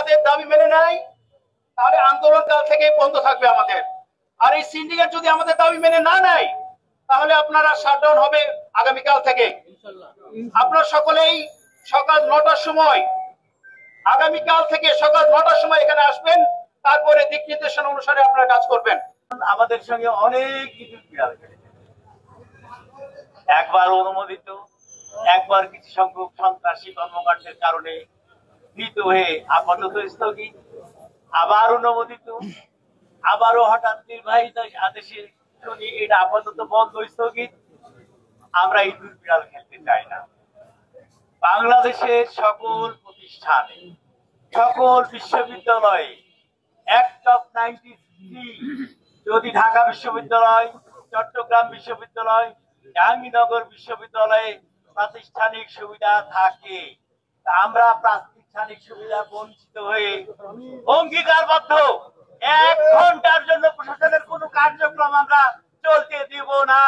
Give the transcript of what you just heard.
আমাদের দাবি মেনে নেয় তাহলে আন্দোলন কাল থেকে বন্ধ থাকবে আমাদের। আর এই সিন্ডিকেট যদি আমাদের দাবি মেনে না নেয় তাহলে আপনারা শাটডাউন হবে আগামীকাল থেকে। আপনারা সকলেই সকাল ৯টার সময়, আগামীকাল থেকে সকাল ৯টার সময় এখানে আসবেন, তারপরে দিক নির্দেশনা অনুসারে আপনারা কাজ করবেন। আমাদের সঙ্গে অনেক কিছু বিড়াল খেলেছে, একবার অনুমোদিত, একবার কিছু সংখ্যক সন্ত্রাসী কর্মকাণ্ডের কারণে মৃত হয়ে আপাতত স্থগিত, আবার অনুমোদিত, আবারও হঠাৎ নির্বাহিত আদেশে শুনি এটা আপাতত বন্ধ স্থগিত। আমরা এই বিড়াল খেলতে চাই না। বাংলাদেশের সকল প্রতিষ্ঠানে, সকল বিশ্ববিদ্যালয়ে অ্যাক্ট অফ 93 যদি ঢাকা বিশ্ববিদ্যালয়, চট্টগ্রাম বিশ্ববিদ্যালয়, জাহাঙ্গীরনগর বিশ্ববিদ্যালয়ে প্রাতিষ্ঠানিক সুবিধা থাকে, আমরা প্রাতিষ্ঠানিক সুবিধা বঞ্চিত হয়ে অঙ্গীকারবদ্ধ 1 ঘন্টার জন্য প্রশাসনের কোনো কার্যক্রম আমরা চলতে দেব না।